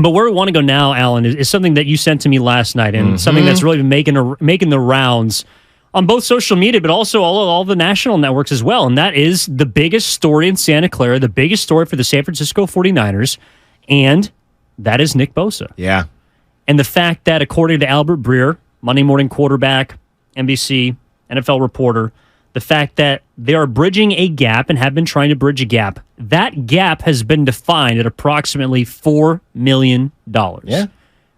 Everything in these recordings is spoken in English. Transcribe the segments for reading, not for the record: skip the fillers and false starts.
But where we want to go now, Alan, is something that you sent to me last night, and something that's really been making the rounds on both social media, but also all the national networks as well. And that is the biggest story in Santa Clara, the biggest story for the San Francisco 49ers, and that is Nick Bosa. Yeah. And the fact that, according to Albert Breer, Monday morning quarterback, NBC, NFL reporter, the fact that they are bridging a gap and have been trying to bridge a gap, that gap has been defined at approximately $4 million. Yeah.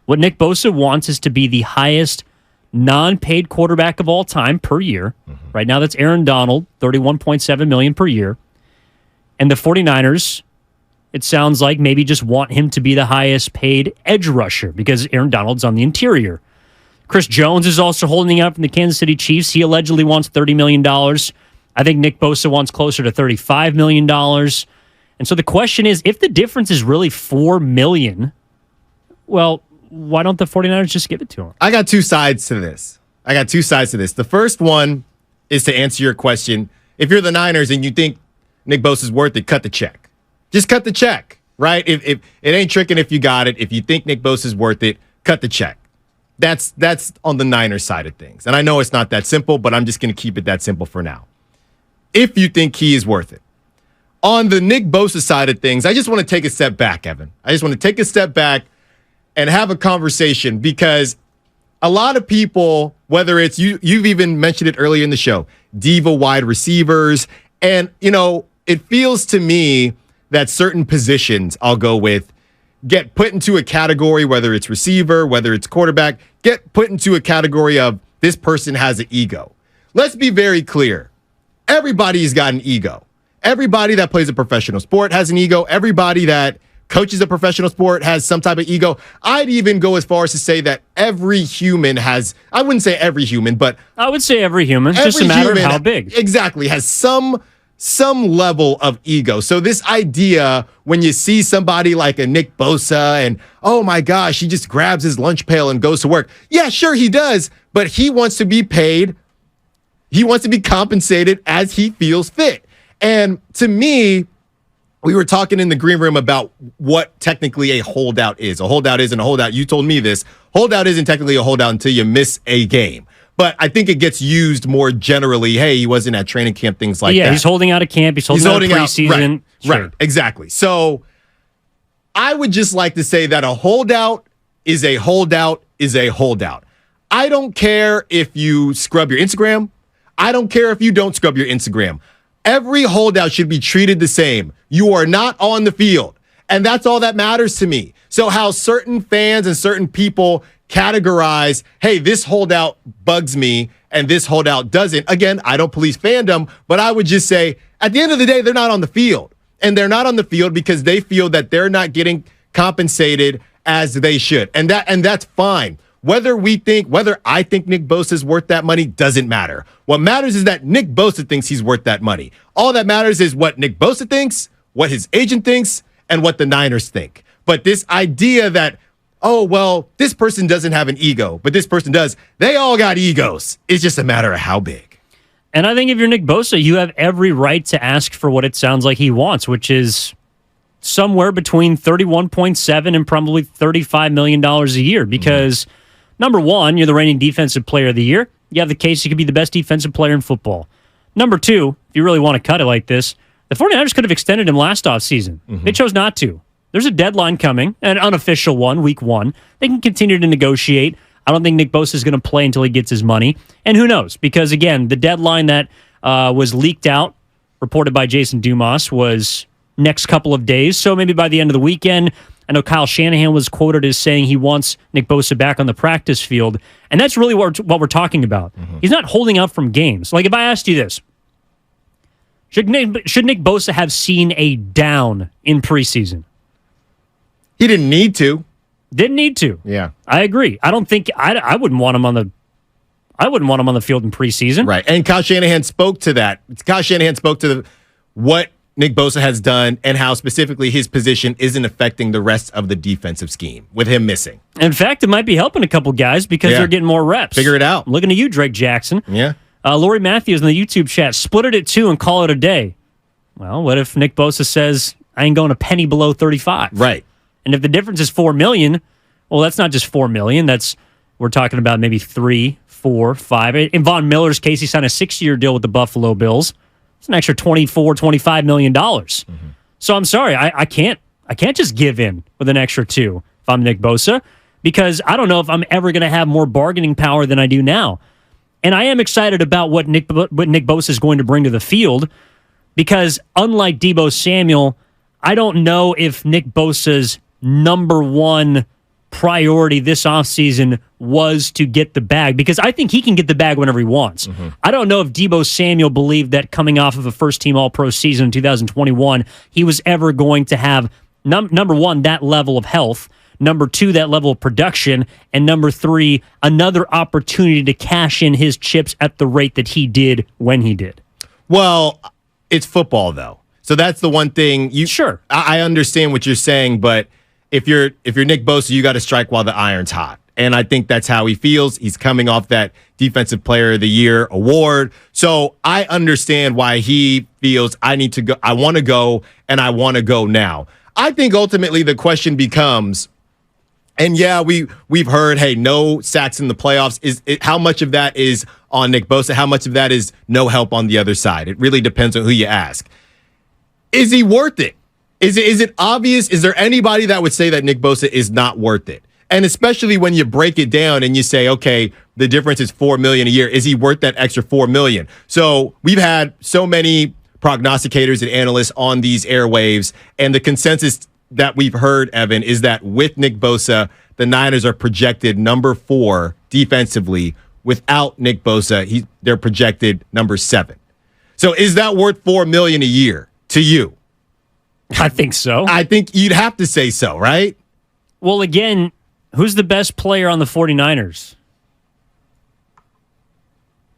What Nick Bosa wants is to be the highest non-paid quarterback of all time per year. Right now, that's Aaron Donald, $31.7 million per year. And the 49ers, it sounds like, maybe just want him to be the highest paid edge rusher because Aaron Donald's on the interior. Chris Jones is also holding out from the Kansas City Chiefs. He allegedly wants $30 million. I think Nick Bosa wants closer to $35 million. And so the question is, if the difference is really $4 million, well, why don't the 49ers just give it to him? I got two sides to this. The first one is to answer your question. If you're the Niners and you think Nick Bosa's worth it, cut the check. Just cut the check, right? If it ain't tricking if you got it. If you think Nick Bosa's worth it, cut the check. That's on the Niners side of things. And I know it's not that simple, but I'm just going to keep it that simple for now. If you think he is worth it. On the Nick Bosa side of things, I just want to take a step back, Evan. I just want to take a step back and have a conversation because a lot of people, whether it's you've even mentioned it earlier in the show, diva wide receivers, and, it feels to me that certain positions I'll go with get put into a category, whether it's receiver, whether it's quarterback, get put into a category of this person has an ego. Let's be very clear. Everybody's got an ego. Everybody that plays a professional sport has an ego. Everybody that coaches a professional sport has some type of ego. I'd even go as far as to say that every human has, I wouldn't say every human, but I would say every human. It's just a matter of how big. Exactly. Has some level of ego. So this idea, when you see somebody like a Nick Bosa and, oh my gosh, he just grabs his lunch pail and goes to work. Yeah, sure he does, but he wants to be paid. He wants to be compensated as he feels fit. And to me, we were talking in the green room about what technically a holdout is. A holdout isn't a holdout. You told me this. Holdout isn't technically a holdout until you miss a game. But I think it gets used more generally. Hey, he wasn't at training camp, things like that. Yeah, he's holding out of camp. He's holding out of preseason. Right, exactly. So I would just like to say that a holdout is a holdout is a holdout. I don't care if you scrub your Instagram. I don't care if you don't scrub your Instagram. Every holdout should be treated the same. You are not on the field. And that's all that matters to me. So how certain fans and certain people categorize, hey, this holdout bugs me and this holdout doesn't. Again, I don't police fandom, but I would just say at the end of the day, they're not on the field. And they're not on the field because they feel that they're not getting compensated as they should. And that's fine. Whether I think Nick Bosa is worth that money doesn't matter. What matters is that Nick Bosa thinks he's worth that money. All that matters is what Nick Bosa thinks, what his agent thinks, and what the Niners think. But this idea that, oh, well, this person doesn't have an ego, but this person does. They all got egos. It's just a matter of how big. And I think if you're Nick Bosa, you have every right to ask for what it sounds like he wants, which is somewhere between $31.7 and probably $35 million a year. Because, number one, you're the reigning defensive player of the year. You have the case you could be the best defensive player in football. Number two, if you really want to cut it like this, the 49ers could have extended him last offseason. They chose not to. There's a deadline coming, an unofficial one, week 1. They can continue to negotiate. I don't think Nick Bosa is going to play until he gets his money. And who knows? Because, again, the deadline that was leaked out, reported by Jason Dumas, was next couple of days. So maybe by the end of the weekend, I know Kyle Shanahan was quoted as saying he wants Nick Bosa back on the practice field. And that's really what we're talking about. He's not holding out from games. Like, if I asked you this, should Nick Bosa have seen a down in preseason? He didn't need to. Didn't need to. Yeah, I agree. I don't think I wouldn't want him on the. I wouldn't want him on the field in preseason. Right, and Kyle Shanahan spoke to that. Kyle Shanahan spoke to what Nick Bosa has done and how specifically his position isn't affecting the rest of the defensive scheme with him missing. In fact, it might be helping a couple guys because they're getting more reps. Figure it out. I'm looking at you, Drake Jackson. Yeah. Lori Matthews in the YouTube chat, split it at 2 and call it a day. Well, what if Nick Bosa says, I ain't going a penny below 35? Right. And if the difference is $4 million, well, that's not just $4 million. We're talking about maybe 3, 4, 5. In Von Miller's case, he signed a 6-year deal with the Buffalo Bills. It's an extra $25 million. So I'm sorry, I can't just give in with an extra 2 if I'm Nick Bosa, because I don't know if I'm ever going to have more bargaining power than I do now. And I am excited about what Nick Bosa is going to bring to the field, because unlike Deebo Samuel, I don't know if Nick Bosa's number one priority this offseason was to get the bag, because I think he can get the bag whenever he wants. I don't know if Deebo Samuel believed that coming off of a first-team All-Pro season in 2021, he was ever going to have, number one, that level of health, number 2, that level of production, and number 3, another opportunity to cash in his chips at the rate that he did when he did. Well, it's football, though. So that's the one thing. Sure. I understand what you're saying, but if you're Nick Bosa, you got to strike while the iron's hot. And I think that's how he feels. He's coming off that Defensive Player of the Year award. So I understand why he feels I need to go. I want to go, and I want to go now. I think ultimately the question becomes, and yeah, we've heard, hey, no sacks in the playoffs. How much of that is on Nick Bosa? How much of that is no help on the other side? It really depends on who you ask. Is he worth it? Is it obvious? Is there anybody that would say that Nick Bosa is not worth it? And especially when you break it down and you say, okay, the difference is $4 million a year. Is he worth that extra $4 million? So we've had so many prognosticators and analysts on these airwaves, and the consensus that we've heard, Evan, is that with Nick Bosa, the Niners are projected number 4 defensively. Without Nick Bosa, they're projected number 7. So is that worth $4 million a year to you? I think so. I think you'd have to say so, right? Well, again, who's the best player on the 49ers?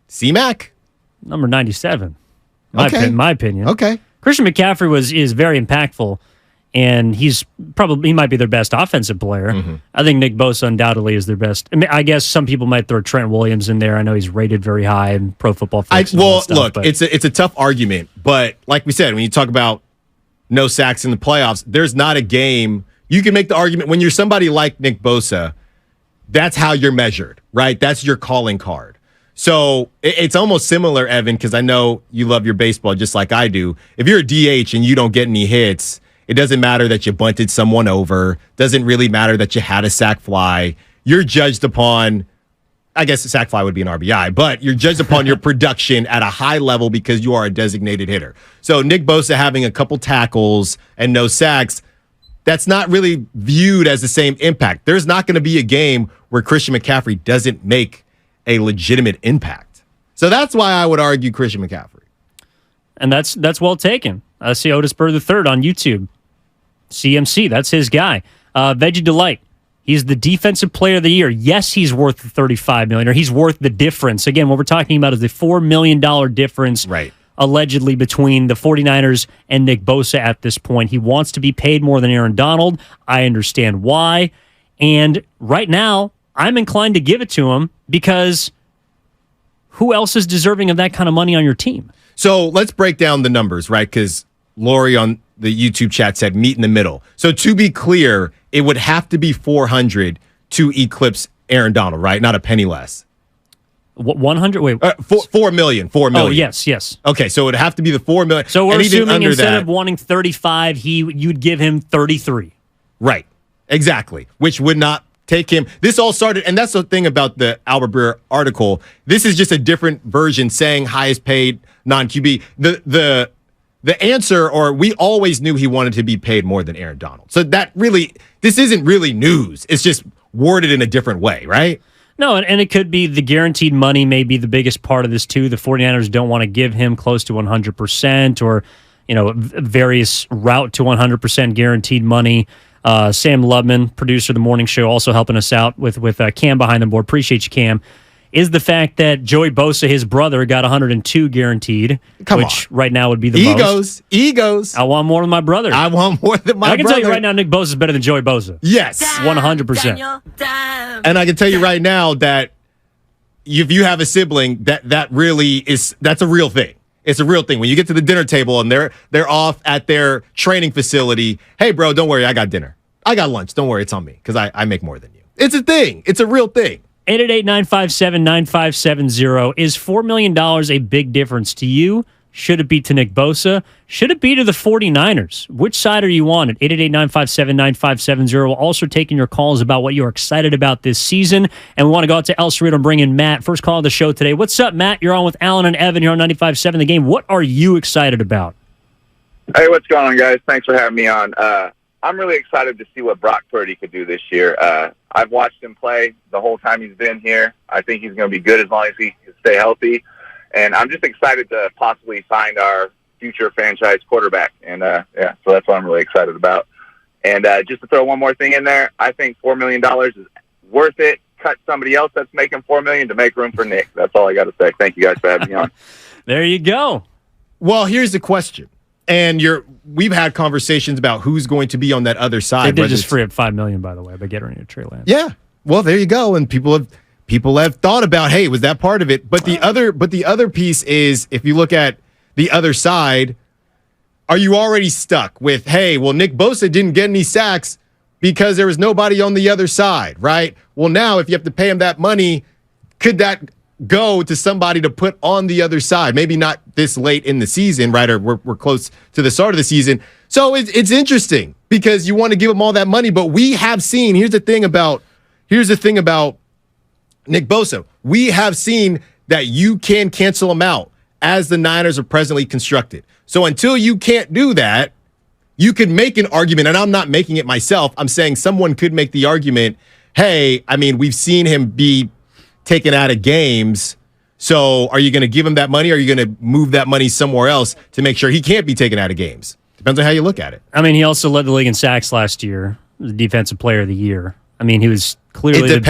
C-Mac? Number 97. My opinion. Okay. Christian McCaffrey is very impactful, and he might be their best offensive player. I think Nick Bosa undoubtedly is their best. I mean, I guess some people might throw Trent Williams in there. I know he's rated very high in Pro Football Focus. It's a tough argument, but like we said, when you talk about no sacks in the playoffs, there's not a game. You can make the argument when you're somebody like Nick Bosa, that's how you're measured, right? That's your calling card. So it's almost similar, Evan, because I know you love your baseball just like I do. If you're a DH and you don't get any hits, it doesn't matter that you bunted someone over. Doesn't really matter that you had a sac fly. You're judged upon, I guess a sac fly would be an RBI, but you're judged upon your production at a high level because you are a designated hitter. So Nick Bosa having a couple tackles and no sacks, that's not really viewed as the same impact. There's not going to be a game where Christian McCaffrey doesn't make a legitimate impact. So that's why I would argue Christian McCaffrey. And that's well taken. I see Otis Bird III on YouTube. CMC, that's his guy. Veggie Delight, he's the Defensive Player of the Year. Yes, he's worth the $35 million, or he's worth the difference. Again, what we're talking about is the $4 million difference, right, allegedly between the 49ers and Nick Bosa at this point. He wants to be paid more than Aaron Donald. I understand why. And right now, I'm inclined to give it to him because who else is deserving of that kind of money on your team? So let's break down the numbers, right? Because Lori on the YouTube chat said meet in the middle. So to be clear, it would have to be 400 to eclipse Aaron Donald, right? Not a penny less. 100? Wait. 4 million. 4 million. Oh, yes. Okay, so it would have to be the 4 million. So we're assuming instead of wanting 35, you'd give him 33. Right. Exactly. Which would not take him. This all started, and that's the thing about the Albert Breer article. This is just a different version saying highest paid non-QB. The answer, or we always knew he wanted to be paid more than Aaron Donald. So this isn't really news. It's just worded in a different way, right? No, and it could be the guaranteed money may be the biggest part of this too. The 49ers don't want to give him close to 100% or, various route to 100% guaranteed money. Sam Lubman, producer of the morning show, also helping us out with Cam behind the board. Appreciate you, Cam. Is the fact that Joey Bosa, his brother, got 102 guaranteed, which right now would be the most. Egos. I want more than my brother. I want more than my brother. I can tell you right now, Nick Bosa is better than Joey Bosa. Yes. 100%. And I can tell you right now that if you have a sibling, that really that's a real thing. It's a real thing. When you get to the dinner table and they're off at their training facility, hey, bro, don't worry, I got dinner. I got lunch. Don't worry, it's on me because I make more than you. It's a thing. It's a real thing. 888-957-9570. Is $4 million a big difference to you? Should it be to Nick Bosa? Should it be to the 49ers? Which side are you on at 888-957-9570? We're also taking your calls about what you're excited about this season. And we want to go out to El Cerrito and bring in Matt. First call of the show today. What's up, Matt? You're on with Alan and Evan here on 95.7 The Game. What are you excited about? Hey, what's going on, guys? Thanks for having me on. I'm really excited to see what Brock Purdy could do this year. I've watched him play the whole time he's been here. I think he's going to be good as long as he can stay healthy. And I'm just excited to possibly find our future franchise quarterback. And, so that's what I'm really excited about. And just to throw one more thing in there, I think $4 million is worth it. Cut somebody else that's making $4 million to make room for Nick. That's all I got to say. Thank you guys for having me on. There you go. Well, here's the question. And we've had conversations about who's going to be on that other side. They did just free up $5 million, by the way, by getting rid of Trey Lance. Yeah. Well, there you go. And people have thought about, hey, was that part of it? But the other piece is, if you look at the other side, are you already stuck with, hey, well, Nick Bosa didn't get any sacks because there was nobody on the other side, right? Well, now if you have to pay him that money, could that go to somebody to put on the other side? Maybe not this late in the season, right? Or we're close to the start of the season. So it's interesting because you want to give him all that money, but we have seen, here's the thing about Nick Bosa. We have seen that you can cancel him out as the Niners are presently constructed. So until you can't do that, you could make an argument, and I'm not making it myself. I'm saying someone could make the argument, hey, I mean, we've seen him be taken out of games. So are you going to give him that money, or are you going to move that money somewhere else to make sure he can't be taken out of games? Depends on how you look at it. I mean, he also led the league in sacks last year, the defensive player of the year. I mean, he was clearly It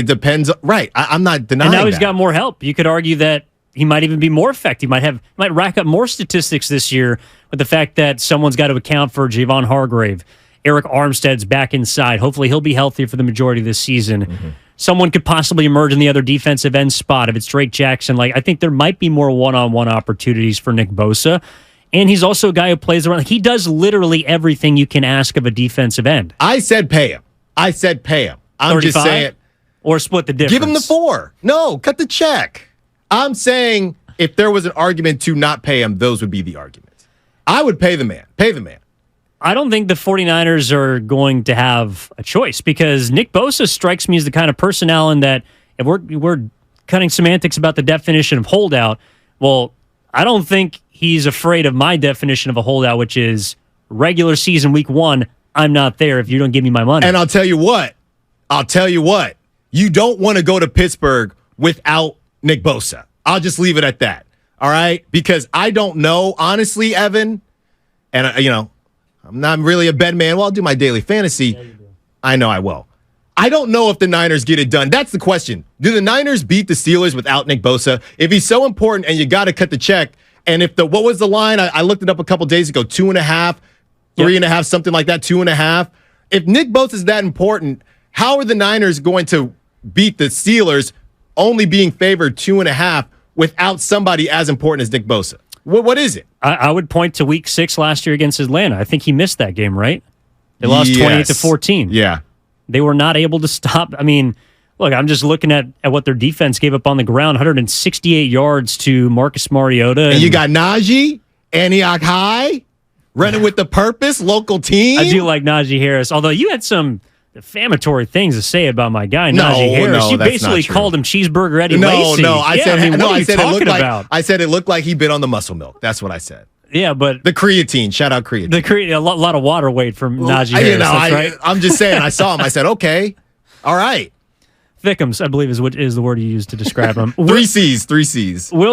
depends. Right. I'm not denying that. And now he's that. got more help. You could argue that he might even be more effective. He might rack up more statistics this year with the fact that someone's got to account for Javon Hargrave. Eric Armstead's back inside. Hopefully he'll be healthy for the majority of this season. Mm-hmm. Someone could possibly emerge in the other defensive end spot if it's Drake Jackson. I think there might be more one-on-one opportunities for Nick Bosa. And he's also a guy who plays around. He does literally everything you can ask of a defensive end. I said pay him. I'm 35? Just saying. Or split the difference. Give him the 4. No, cut the check. I'm saying if there was an argument to not pay him, those would be the arguments. I would pay the man. Pay the man. I don't think the 49ers are going to have a choice because Nick Bosa strikes me as the kind of person, Alan, that if we're cutting semantics about the definition of holdout, well, I don't think he's afraid of my definition of a holdout, which is regular season week 1, I'm not there if you don't give me my money. And I'll tell you what. You don't want to go to Pittsburgh without Nick Bosa. I'll just leave it at that. All right? Because I don't know, honestly, Evan, and, I'm not really a bet man. Well, I'll do my daily fantasy. Yeah, you do. I know I will. I don't know if the Niners get it done. That's the question. Do the Niners beat the Steelers without Nick Bosa? If he's so important and you got to cut the check, and what was the line? I looked it up a couple days ago, 2.5, 3.5, something like that, 2.5. If Nick Bosa is that important, how are the Niners going to beat the Steelers only being favored 2.5 without somebody as important as Nick Bosa? What is it? I would point to week 6 last year against Atlanta. I think he missed that game, right? They lost 28-14. Yeah. They were not able to stop. I mean, look, I'm just looking at what their defense gave up on the ground, 168 yards to Marcus Mariota. And you got Najee, Antioch High, running with the purpose, local team. I do like Najee Harris, although you had some defamatory things to say about my guy, Najee Harris. You basically called him Cheeseburger Eddie Lacy. I said about? I said it looked like he'd been on the muscle milk. That's what I said. Yeah, but the creatine. Shout out creatine. A lot of water weight from Najee Harris. That's right. I'm just saying. I saw him. I said, okay, all right. Thickums, I believe, is the word you used to describe him. 3 C's.